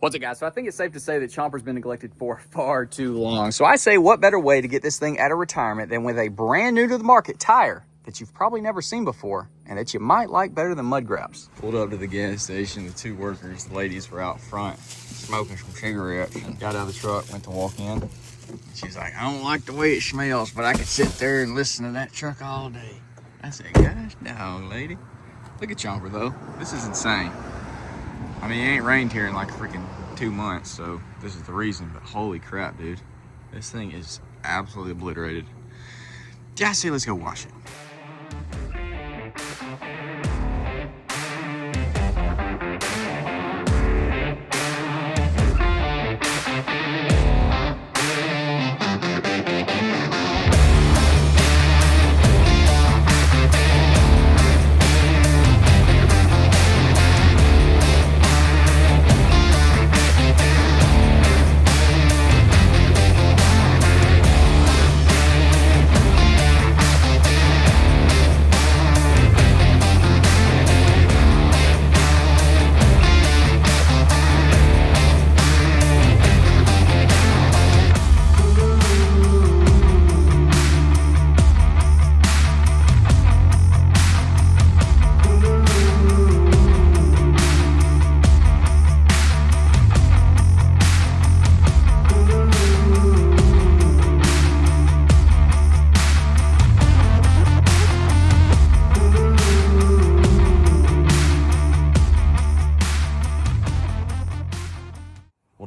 What's up, guys? So I think it's safe to say that Chomper's been neglected for far too long. So I say, what better way to get this thing out of retirement than with a brand new to the market tire that you've probably never seen before and that you might like better than mud graps. Pulled up to the gas station. The two workers, the ladies, were out front smoking some cigarettes and got out of the truck, went to walk in. She's like, I don't like the way it smells, but I could sit there and listen to that truck all day. I said, gosh, no, lady. Look at Chomper, though. This is insane. I mean, it ain't rained here in like freaking 2 months, so this is the reason, but holy crap, dude. This thing is absolutely obliterated. Yeah, I say let's go wash it.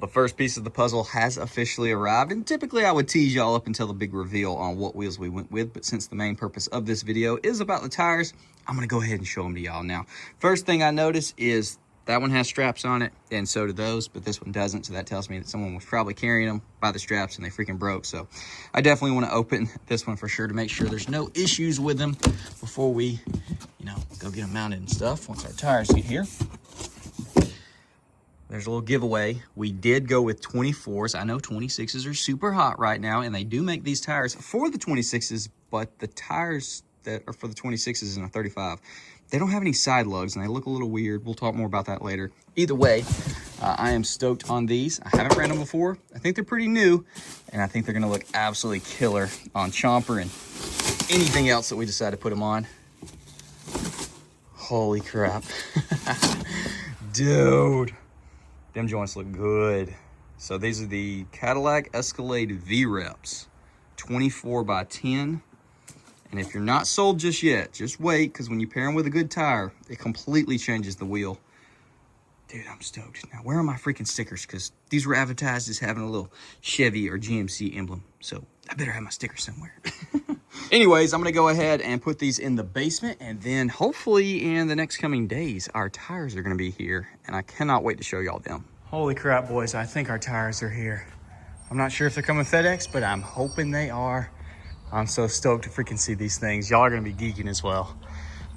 The first piece of the puzzle has officially arrived, and typically I would tease y'all up until the big reveal on what wheels we went with, but since the main purpose of this video is about the tires, I'm gonna go ahead and show them to y'all now. First thing I notice is that one has straps on it, and so do those, but this one doesn't, so that tells me that someone was probably carrying them by the straps and they freaking broke. So I definitely want to open this one for sure to make sure there's no issues with them before we, go get them mounted and stuff once our tires get here. There's a little giveaway. We did go with 24s. I know 26s are super hot right now, and they do make these tires for the 26s, but the tires that are for the 26s in a 35, they don't have any side lugs, and they look a little weird. We'll talk more about that later. Either way, I am stoked on these. I haven't ran them before. I think they're pretty new, and I think they're gonna look absolutely killer on Chomper and anything else that we decide to put them on. Holy crap. Dude. Them joints look good. So these are the Cadillac Escalade V-Reps, 24 by 10. And if you're not sold just yet, just wait, because when you pair them with a good tire, it completely changes the wheel. Dude, I'm stoked. Now, where are my freaking stickers? Because these were advertised as having a little Chevy or GMC emblem. So I better have my stickers somewhere. Anyways, I'm going to go ahead and put these in the basement, and then hopefully in the next coming days, our tires are going to be here, and I cannot wait to show y'all them. Holy crap, boys. I think our tires are here. I'm not sure if they're coming FedEx, but I'm hoping they are. I'm so stoked to freaking see these things. Y'all are going to be geeking as well.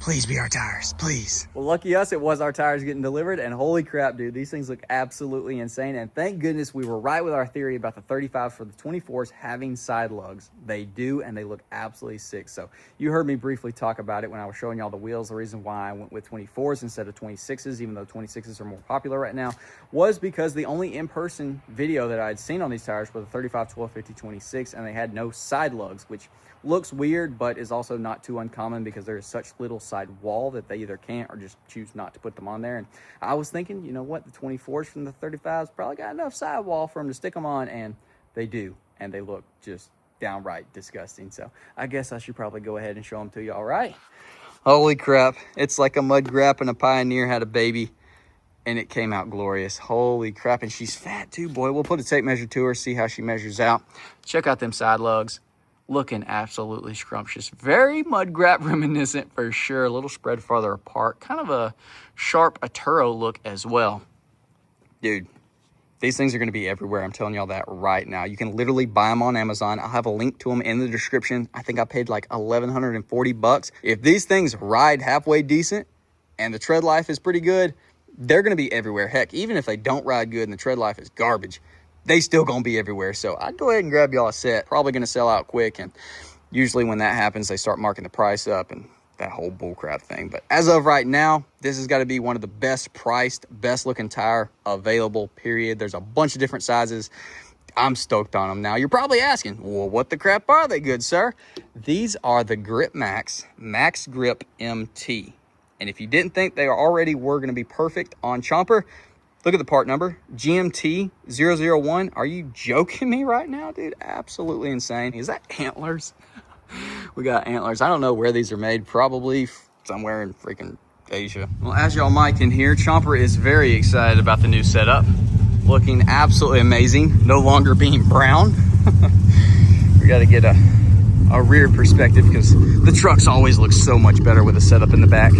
Please be our tires, please. Well, lucky us, it was our tires getting delivered, and holy crap, dude, these things look absolutely insane, and thank goodness we were right with our theory about the 35s for the 24s having side lugs. They do, and they look absolutely sick. So you heard me briefly talk about it when I was showing y'all the wheels. The reason why I went with 24s instead of 26s, even though 26s are more popular right now, was because the only in-person video that I'd seen on these tires were the 35, 12, 50, 26, and they had no side lugs, which looks weird, but is also not too uncommon because there is such little side wall that they either can't or just choose not to put them on there. And I was thinking, you know what, the 24s from the 35s probably got enough side wall for them to stick them on, and they do, and they look just downright disgusting. So I guess I should probably go ahead and show them to you. All right. Holy crap, it's like a mud grap and a Pioneer had a baby, and it came out glorious. Holy crap, and she's fat too, boy. We'll put a tape measure to her, see how she measures out. Check out them side lugs. Looking absolutely scrumptious. Very mud grab reminiscent for sure. A little spread farther apart. Kind of a sharp Aturo look as well. Dude, these things are going to be everywhere. I'm telling y'all that right now. You can literally buy them on Amazon. I'll have a link to them in the description. I think I paid like $1,140. If these things ride halfway decent and the tread life is pretty good, they're going to be everywhere. Heck, even if they don't ride good and the tread life is garbage, they still gonna be everywhere. So I'd go ahead and grab y'all a set. Probably gonna sell out quick, and usually when that happens, they start marking the price up, and that whole bullcrap thing. But as of right now, this has got to be one of the best priced, best looking tire available, period. There's a bunch of different sizes. I'm stoked on them. Now, you're probably asking, well, what the crap are they, good sir? These are the GRIPMAX MAXGRIP MT. And if you didn't think they already were going to be perfect on Chomper, look at the part number, GMT001. Are you joking me right now, dude? Absolutely insane. Is that antlers? We got antlers. I don't know where these are made. Probably somewhere in freaking Asia. Well, as y'all might can hear, Chomper is very excited about the new setup. Looking absolutely amazing. No longer being brown. We got to get a rear perspective because the trucks always look so much better with a setup in the back.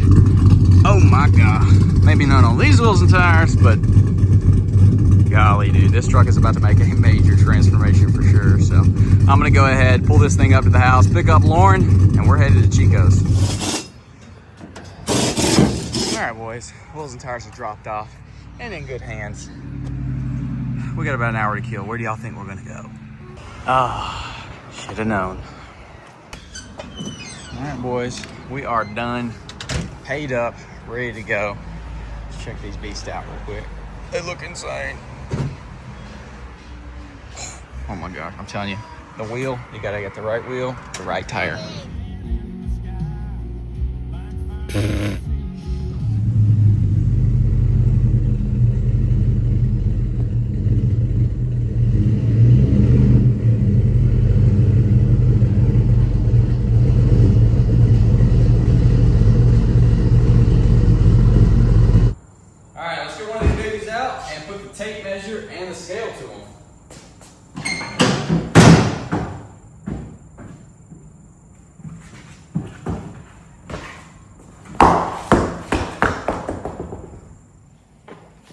Oh my God. Maybe not on these wheels and tires, but golly, dude, this truck is about to make a major transformation for sure. So I'm gonna go ahead, pull this thing up to the house, pick up Lauren, and we're headed to Chico's. All right, boys, wheels and tires have dropped off and in good hands. We got about an hour to kill. Where do y'all think we're gonna go? Ah, should have known. All right, boys, we are done, paid up, ready to go. Let's check these beasts out real quick. They look insane. Oh my God, I'm telling you, the wheel, you gotta get the right wheel, the right tire. Tape measure and the scale to them.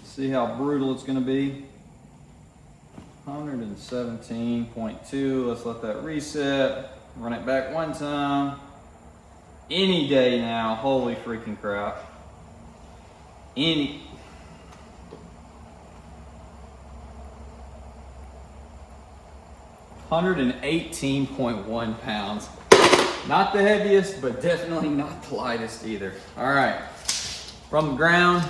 See how brutal it's going to be. 117.2. Let's let that reset. Run it back one time. Any day now. Holy freaking crap. 118.1 pounds. Not the heaviest, but definitely not the lightest either. All right, from the ground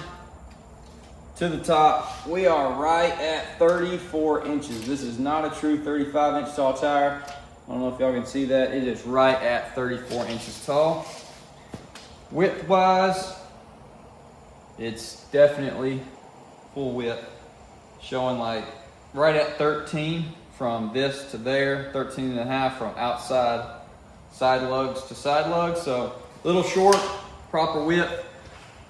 to the top, we are right at 34 inches. This is not a true 35-inch tall tire. I don't know if y'all can see that. It is right at 34 inches tall. Width-wise, it's definitely full width, showing like right at 13. From this to there, 13.5 from outside side lugs to side lugs. So a little short, proper width.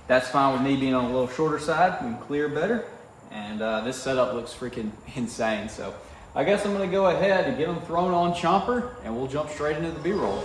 That's fine with me being on a little shorter side. We can clear better. And this setup looks freaking insane. So I guess I'm gonna go ahead and get them thrown on Chomper and we'll jump straight into the B-roll.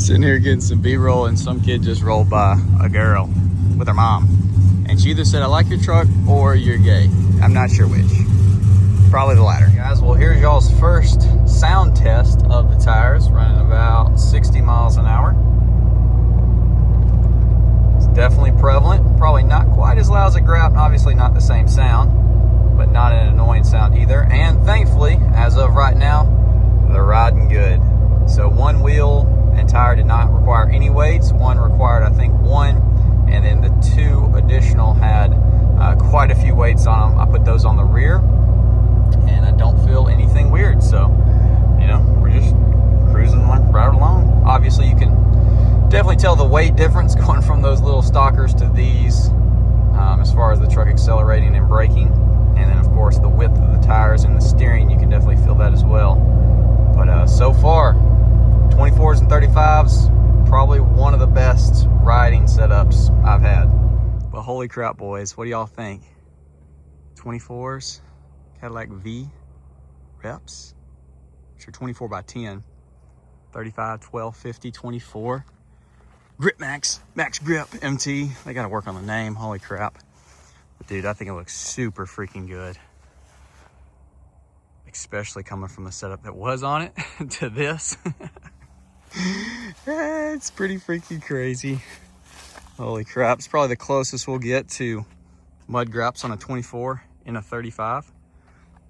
Sitting here getting some B-roll, and some kid just rolled by a girl with her mom. And she either said, I like your truck, or you're gay. I'm not sure which. Probably the latter. Guys, well, here's y'all's first sound test of the tires, running about 60 miles an hour. It's definitely prevalent. Probably not quite as loud as a Grip, obviously not the same sound, but not an annoying sound either. And thankfully, as of right now, they're riding good. So one wheel and tire did not require any weights. One required, I think, one, and then the two additional had quite a few weights on them. I put those on the rear, and I don't feel anything weird. So, you know, we're just cruising right along. Obviously, you can definitely tell the weight difference going from those little stalkers to these, as far as the truck accelerating and braking. And then, of course, the width of the tires and the steering, you can definitely feel that as well. But so far, 24s and 35s, probably one of the best riding setups I've had. But holy crap, boys, what do y'all think? 24s, Cadillac V reps, which are 24 by 10, 35, 12, 50, 24. GRIPMAX MAXGRIP MT. They gotta work on the name, holy crap. But dude, I think it looks super freaking good. Especially coming from the setup that was on it to this. It's pretty freaking crazy. Holy crap, it's probably the closest we'll get to mud graps on a 24 in a 35.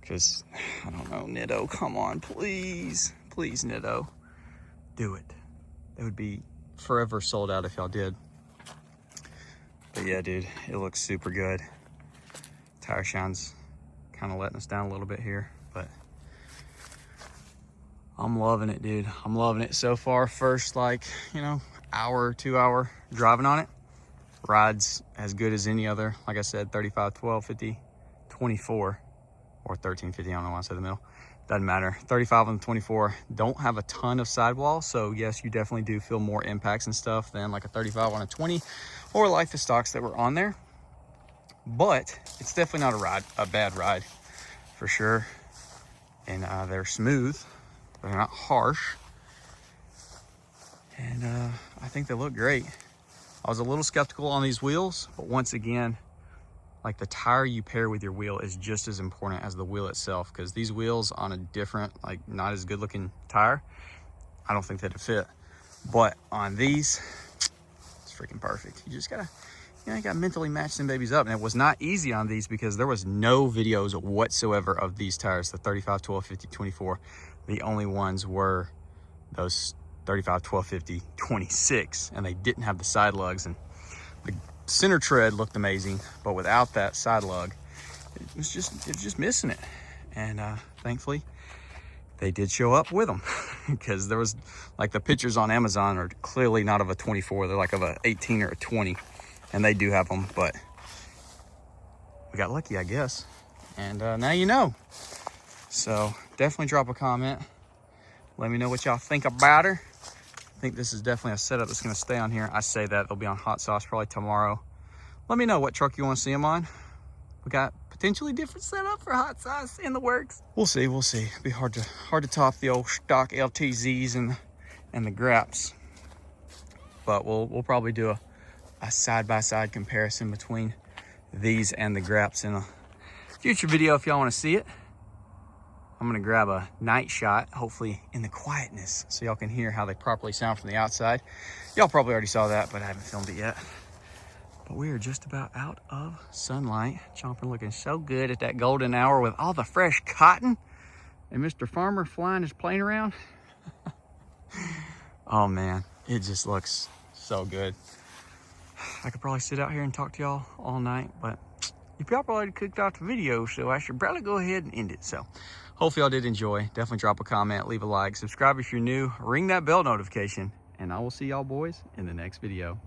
Because, I don't know, Nitto, come on, please. Please, Nitto, do it. It would be forever sold out if y'all did. But yeah, dude, it looks super good. Tire shine's kind of letting us down a little bit here, but I'm loving it, dude. I'm loving it so far. First, like, you know, hour, 2 hour driving on it. Rides as good as any other. Like I said, 35, 12, 50, 24, or 13, 50. I don't know why I said the middle. Doesn't matter. 35 and 24 don't have a ton of sidewall. So yes, you definitely do feel more impacts and stuff than like a 35 on a 20 or like the stocks that were on there. But it's definitely not a bad ride for sure. And they're smooth. They're not harsh. And I think they look great. I was a little skeptical on these wheels, but once again, like the tire you pair with your wheel is just as important as the wheel itself, because these wheels on a different, like not as good looking tire, I don't think they'd fit. But on these, it's freaking perfect. You just gotta, you know, you gotta mentally match them babies up. And it was not easy on these because there was no videos whatsoever of these tires, the 35, 12, 50, 24. The only ones were those 35, 12, 50, 26, and they didn't have the side lugs. And the center tread looked amazing, but without that side lug, it was just missing it. And thankfully, they did show up with them because there was, like, the pictures on Amazon are clearly not of a 24. They're like of a 18 or a 20, and they do have them, but we got lucky, I guess. And now you know. So definitely drop a comment. Let me know what y'all think about her. I think this is definitely a setup that's gonna stay on here. I say that, they'll be on hot sauce probably tomorrow. Let me know what truck you wanna see them on. We got potentially different setup for hot sauce in the works. We'll see, we'll see. It'll be hard to top the old stock LTZs and the Graps. But we'll probably do a side-by-side comparison between these and the Graps in a future video if y'all wanna see it. I'm gonna grab a night shot, hopefully in the quietness, so y'all can hear how they properly sound from the outside. Y'all probably already saw that, but I haven't filmed it yet. But we are just about out of sunlight. Chomper looking so good at that golden hour with all the fresh cotton. And Mr. Farmer flying his plane around. Oh man, it just looks so good. I could probably sit out here and talk to y'all all night, but you probably already cooked off the video, so I should probably go ahead and end it. So hopefully y'all did enjoy. Definitely drop a comment, leave a like, subscribe if you're new, ring that bell notification, and I will see y'all boys in the next video.